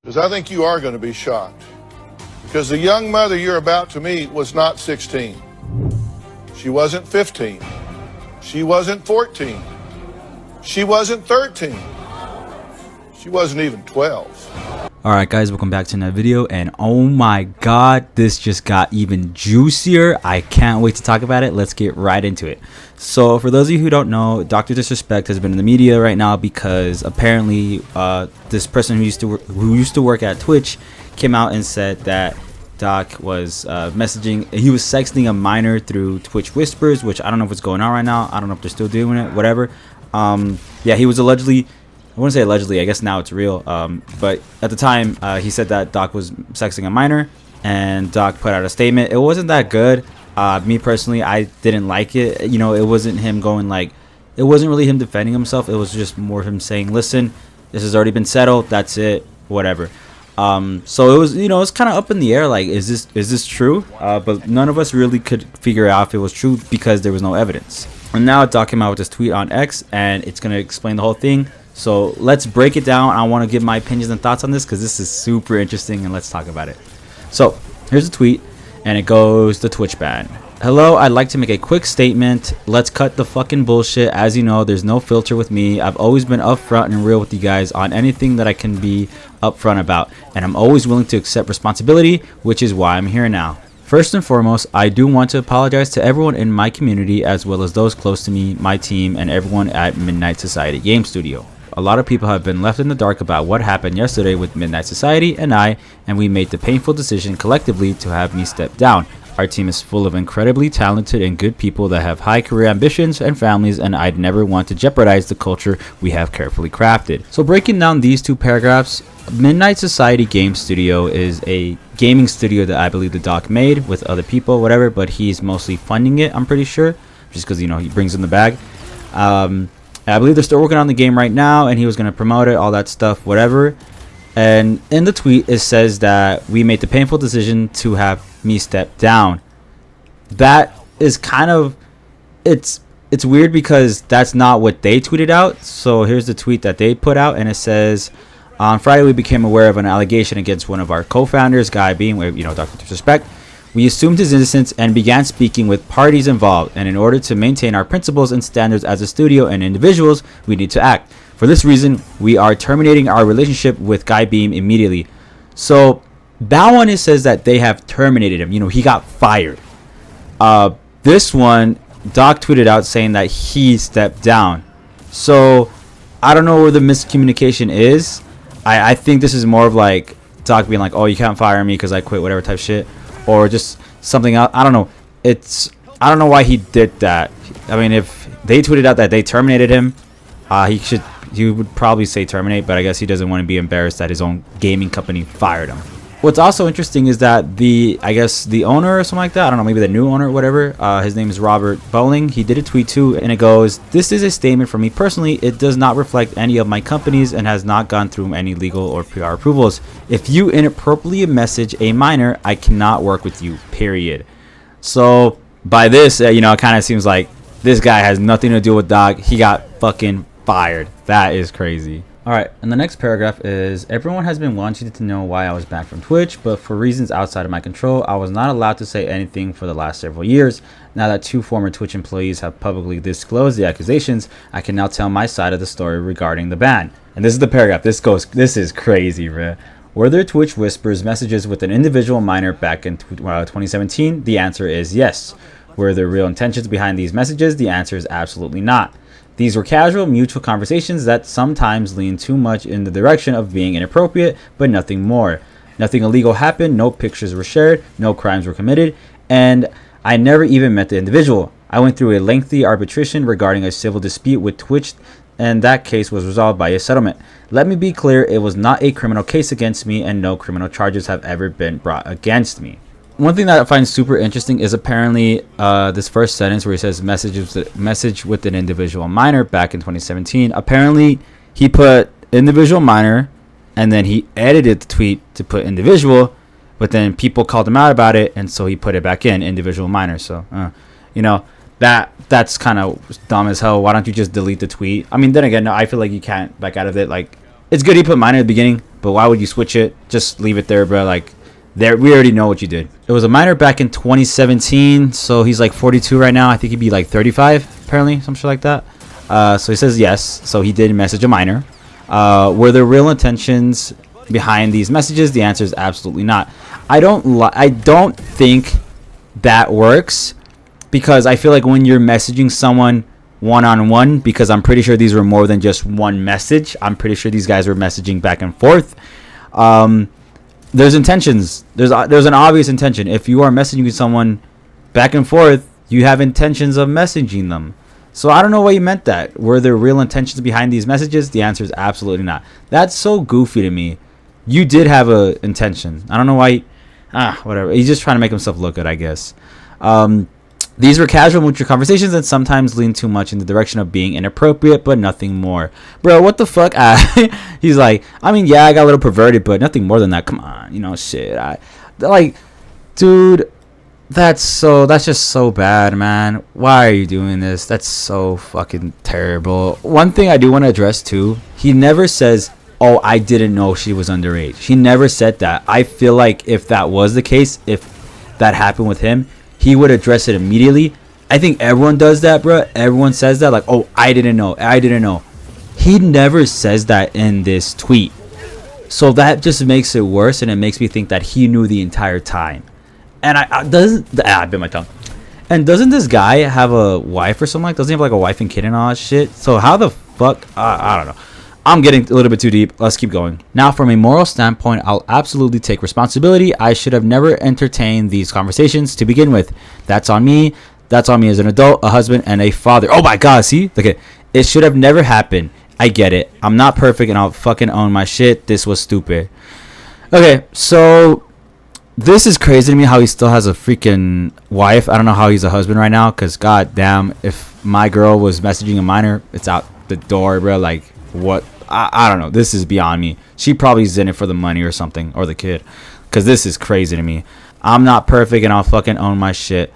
Because I think you are going to be shocked. Because the young mother you're about to meet was not 16. She wasn't 15. She wasn't 14. She wasn't 13. She wasn't even 12. Alright guys, welcome back to another video, and oh my god, this just got even juicier. I can't wait to talk about it. Let's get right into it. So for those of you who don't know, Dr. Disrespect has been in the media right now because apparently this person who used to work at Twitch came out and said that Doc was he was sexting a minor through Twitch Whispers, which I don't know if it's going on right now. I don't know if they're still doing it, whatever. Yeah, he was allegedly, I wouldn't say allegedly, I guess now it's real, but at the time he said that Doc was sexting a minor, and Doc put out a statement. It wasn't that good. Me personally, I didn't like it. You know, it wasn't him going like, it wasn't really him defending himself. It was just more him saying, listen, this has already been settled, that's it, whatever. So it was, you know, it's kind of up in the air, like, is this true? But none of us really could figure out if it was true because there was no evidence. And now Doc came out with this tweet on X, and it's going to explain the whole thing. So let's break it down. I want to give my opinions and thoughts on this because this is super interesting, and let's talk about it. So here's a tweet, and it goes, the Twitch ban. Hello, I'd like to make a quick statement. Let's cut the fucking bullshit. As you know, there's no filter with me. I've always been upfront and real with you guys on anything that I can be upfront about, and I'm always willing to accept responsibility, which is why I'm here now. First and foremost, I do want to apologize to everyone in my community as well as those close to me, my team, and everyone at Midnight Society Game Studio. A lot of people have been left in the dark about what happened yesterday with Midnight Society and we made the painful decision collectively to have me step down. Our team is full of incredibly talented and good people that have high career ambitions and families, and I'd never want to jeopardize the culture we have carefully crafted. So breaking down these two paragraphs, Midnight Society Game Studio is a gaming studio that I believe the Doc made with other people, whatever, but he's mostly funding it, I'm pretty sure, just because, you know, he brings in the bag. I believe they're still working on the game right now, and he was going to promote it, all that stuff, whatever. And in the tweet, it says that we made the painful decision to have me step down. That is kind of, it's weird because that's not what they tweeted out. So here's the tweet that they put out, and it says, on Friday, we became aware of an allegation against one of our co-founders, Guy being, you know, Dr. Disrespect. We assumed his innocence and began speaking with parties involved, and in order to maintain our principles and standards as a studio and individuals, we need to act. For this reason, we are terminating our relationship with Guy Beam immediately. So that one, it says that they have terminated him. You know, he got fired. This one, Doc tweeted out saying that he stepped down. So I don't know where the miscommunication is. I think this is more of like Doc being like, oh, you can't fire me because I quit, whatever type shit. Or just something else. I don't know. I don't know why he did that. I mean, if they tweeted out that they terminated him, he would probably say terminate, but I guess he doesn't want to be embarrassed that his own gaming company fired him. What's also interesting is that I guess the owner or something like that, I don't know, maybe the new owner or whatever, his name is Robert Bowling. He did a tweet too, and it goes, this is a statement from me personally. It does not reflect any of my companies and has not gone through any legal or PR approvals. If you inappropriately message a minor, I cannot work with you, period. So by this, you know, it kind of seems like this guy has nothing to do with Doc. He got fucking fired. That is crazy. Alright, and the next paragraph is, everyone has been wanting to know why I was banned from Twitch, but for reasons outside of my control, I was not allowed to say anything for the last several years. Now that 2 former Twitch employees have publicly disclosed the accusations, I can now tell my side of the story regarding the ban. And this is the paragraph. This is crazy, bruh. Were there Twitch Whispers messages with an individual minor back in 2017? The answer is yes. Were there real intentions behind these messages? The answer is absolutely not. These were casual, mutual conversations that sometimes lean too much in the direction of being inappropriate, but nothing more. Nothing illegal happened, no pictures were shared, no crimes were committed, and I never even met the individual. I went through a lengthy arbitration regarding a civil dispute with Twitch, and that case was resolved by a settlement. Let me be clear, it was not a criminal case against me, and no criminal charges have ever been brought against me. One thing that I find super interesting is apparently this first sentence where he says message with an individual minor back in 2017. Apparently he put individual minor and then he edited the tweet to put individual, but then people called him out about it, and so he put it back in individual minor. So you know, that's kind of dumb as hell. Why don't you just delete the tweet? I mean, then again, no, I feel like you can't back out of it. Like, it's good he put minor at the beginning, but why would you switch it? Just leave it there, bro. Like, there, we already know what you did. It was a minor back in 2017, so he's like 42 right now. I think he'd be like 35, apparently, some shit like that. So he says yes. So he did message a minor. Were there real intentions behind these messages? The answer is absolutely not. I don't think that works, because I feel like when you're messaging someone one-on-one, because I'm pretty sure these were more than just one message. I'm pretty sure these guys were messaging back and forth. There's intentions. There's an obvious intention. If you are messaging someone back and forth, you have intentions of messaging them. So I don't know why you meant that. Were there real intentions behind these messages? The answer is absolutely not. That's so goofy to me. You did have a intention. I don't know why. Whatever. He's just trying to make himself look good, I guess. These were casual, mutual conversations and sometimes lean too much in the direction of being inappropriate, but nothing more. Bro, what the fuck? He's like, I mean, yeah, I got a little perverted, but nothing more than that. Come on, you know, shit. Like, dude, that's just so bad, man. Why are you doing this? That's so fucking terrible. One thing I do want to address, too, he never says, oh, I didn't know she was underage. He never said that. I feel like if that was the case, if that happened with him, he would address it immediately. I think everyone does that, bro. Everyone says that, like, oh, I didn't know. He never says that in this tweet. So that just makes it worse, and it makes me think that he knew the entire time. And I bit my tongue. And doesn't this guy have a wife or something? Like, doesn't he have like a wife and kid and all that shit? So how the fuck? I don't know. I'm getting a little bit too deep. Let's keep going. Now, from a moral standpoint, I'll absolutely take responsibility. I should have never entertained these conversations to begin with. That's on me. That's on me as an adult, a husband, and a father. Oh my God, see? Look at it. It should have never happened. I get it. I'm not perfect, and I'll fucking own my shit. This was stupid. Okay, so this is crazy to me how he still has a freaking wife. I don't know how he's a husband right now, because god damn, if my girl was messaging a minor, it's out the door, bro. Like, what? I don't know. This is beyond me. She probably is in it for the money or something, or the kid, because this is crazy to me. I'm not perfect, and I'll fucking own my shit.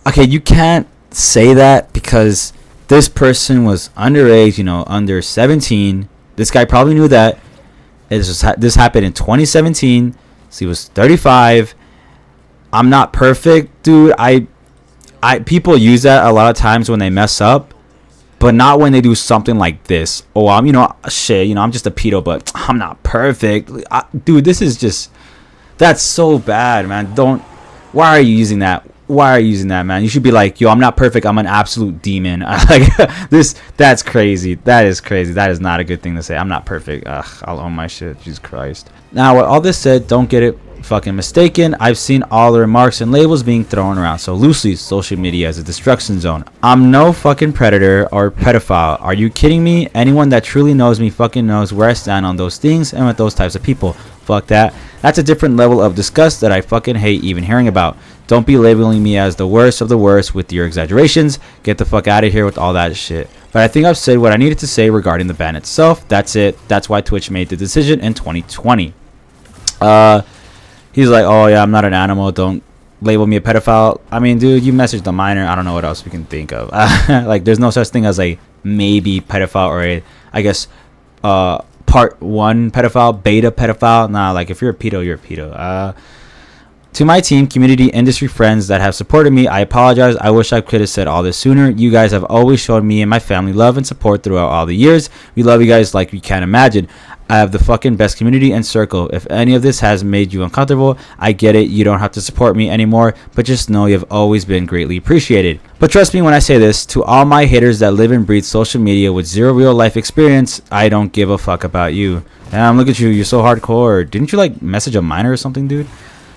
Okay, you can't say that, because this person was underage, you know, under 17. This guy probably knew that. This happened in 2017. So he was 35. I'm not perfect, dude. People use that a lot of times when they mess up, but not when they do something like this. Oh, I'm, you know, shit, you know, I'm just a pedo, but I'm not perfect. Dude, this is just, that's so bad, man. Why are you using that? Why are you using that, man? You should be like, yo, I'm not perfect. I'm an absolute demon. Like, that's crazy. That is crazy. That is not a good thing to say. I'm not perfect. I'll own my shit. Jesus Christ. Now, with all this said, don't get it fucking mistaken. I've seen all the remarks and labels being thrown around so loosely. Social media is a destruction zone. I'm no fucking predator or pedophile. Are you kidding me? Anyone that truly knows me fucking knows where I stand on those things and with those types of people. Fuck that. That's a different level of disgust that I fucking hate even hearing about. Don't be labeling me as the worst of the worst with your exaggerations. Get the fuck out of here with all that shit. But I think I've said what I needed to say regarding the ban itself. That's it. That's why Twitch made the decision in 2020. He's like, oh yeah, I'm not an animal. Don't label me a pedophile. I mean, dude, you messaged a minor. I don't know what else we can think of. Like, there's no such thing as a maybe pedophile or a, I guess, part 1 pedophile, beta pedophile. Nah, like, if you're a pedo, you're a pedo. To my team, community, industry friends that have supported me, I apologize. I wish I could have said all this sooner. You guys have always shown me and my family love and support throughout all the years. We love you guys like you can't imagine. I have the fucking best community and circle. If any of this has made you uncomfortable, I get it. You don't have to support me anymore, but just know you've always been greatly appreciated. But trust me when I say this, to all my haters that live and breathe social media with zero real life experience, I don't give a fuck about you. Damn, look at you. You're so hardcore. Didn't you like message a minor or something, dude?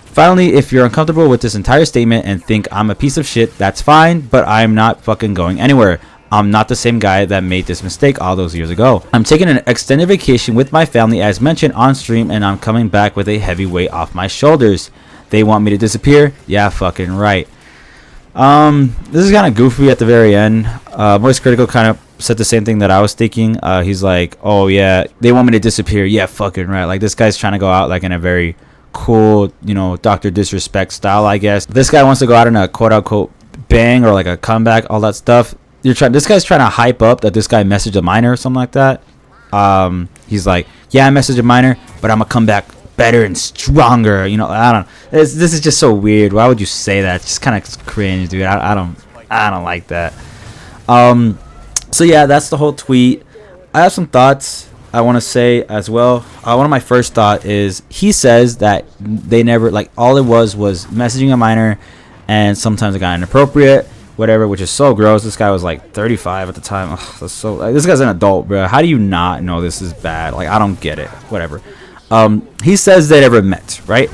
Finally, if you're uncomfortable with this entire statement and think I'm a piece of shit, that's fine, but I'm not fucking going anywhere. I'm not the same guy that made this mistake all those years ago. I'm taking an extended vacation with my family as mentioned on stream, and I'm coming back with a heavy weight off my shoulders. They want me to disappear? Yeah, fucking right. This is kind of goofy at the very end. Moist Critical kind of said the same thing that I was thinking. He's like, oh yeah, they want me to disappear. Yeah, fucking right. Like, this guy's trying to go out like in a very cool, you know, Dr. Disrespect style, I guess. This guy wants to go out in a quote-unquote bang or like a comeback, all that stuff. This guy's trying to hype up that this guy messaged a minor or something like that. He's like, yeah, I messaged a minor, but I'm gonna come back better and stronger. You know, I don't. This is just so weird. Why would you say that? It's just kind of cringe, dude. I don't like that. So yeah, that's the whole tweet. I have some thoughts I want to say as well. One of my first thought is he says that they never, like, all it was messaging a minor, and sometimes it got inappropriate, whatever, which is so gross. This guy was like 35 at the time. Ugh, that's so, like, this guy's an adult, bro. How do you not know this is bad? Like, I don't get it. Whatever. He says they never met, right?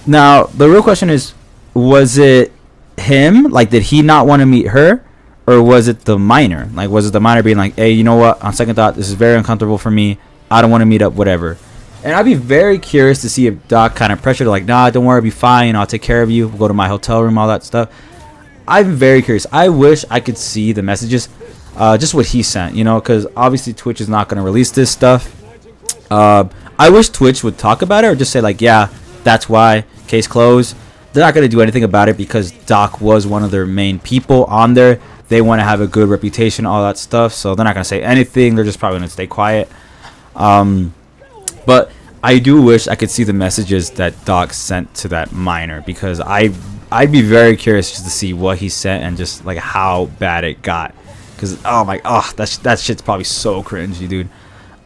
Now the real question is, was it him? Like, did he not want to meet her? Or was it the minor? Like, was it the minor being like, hey, you know what? On second thought, this is very uncomfortable for me. I don't want to meet up, whatever. And I'd be very curious to see if Doc kind of pressured, like, nah, don't worry, I'll be fine. I'll take care of you. We'll go to my hotel room, all that stuff. I'm very curious. I wish I could see the messages, just what he sent, you know, because obviously Twitch is not going to release this stuff. I wish Twitch would talk about it or just say, like, yeah, that's why, case closed. They're not going to do anything about it because Doc was one of their main people on there. They want to have a good reputation, all that stuff. So they're not going to say anything. They're just probably going to stay quiet. But I do wish I could see the messages that Doc sent to that minor, because I'd be very curious just to see what he sent and just like how bad it got. Because that shit's probably so cringy, dude.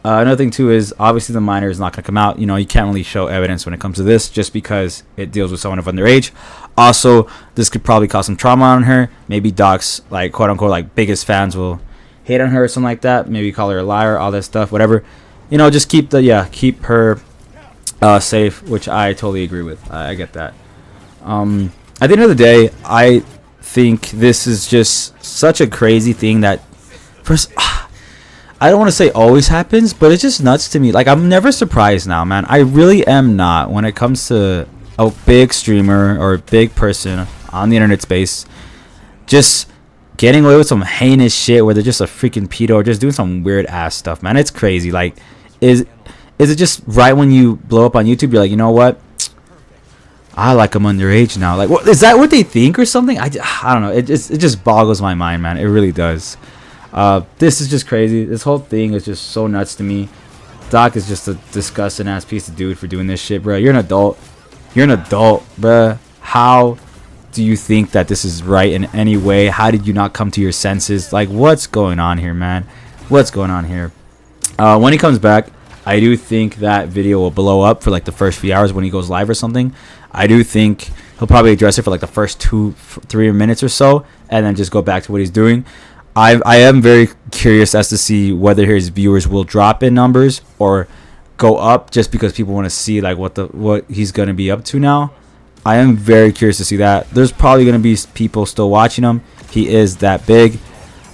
Another thing too is obviously the minor is not going to come out. You know, you can't really show evidence when it comes to this just because it deals with someone of underage. Also, this could probably cause some trauma on her. Maybe Doc's, like, quote unquote, like, biggest fans will hate on her or something like that. Maybe call her a liar, all that stuff, whatever. You know, just keep her safe, which I totally agree with. I get that. At the end of the day, I think this is just such a crazy thing that first. I don't want to say always happens, but it's just nuts to me. Like, I'm never surprised now, man. I really am not when it comes to a big streamer or a big person on the internet space just getting away with some heinous shit where they're just a freaking pedo or just doing some weird ass stuff, man. It's crazy. Like, is it just right when you blow up on YouTube, you're like, you know what? I like them underage now. Like, what, is that what they think or something? I don't know. It just boggles my mind, man. It really does. This is just crazy. This whole thing is just so nuts to me. Doc is just a disgusting ass piece of dude for doing this shit, bro. You're an adult. You're an adult, bro. How do you think that this is right in any way? How did you not come to your senses? Like, what's going on here, man? What's going on here? When he comes back, I do think that video will blow up for like the first few hours when he goes live or something. I do think he'll probably address it for like the first 2-3 minutes or so, and then just go back to what he's doing. I am very curious as to see whether his viewers will drop in numbers or go up just because people want to see like what he's gonna be up to now. I am very curious to see that. There's probably gonna be people still watching him. He is that big,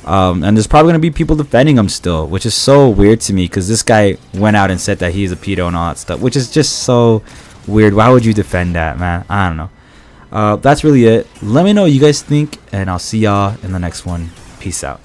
and there's probably gonna be people defending him still, which is so weird to me because this guy went out and said that he's a pedo and all that stuff, which is just so weird. Why would you defend that, man? I don't know. That's really it. Let me know what you guys think, and I'll see y'all in the next one. Peace out.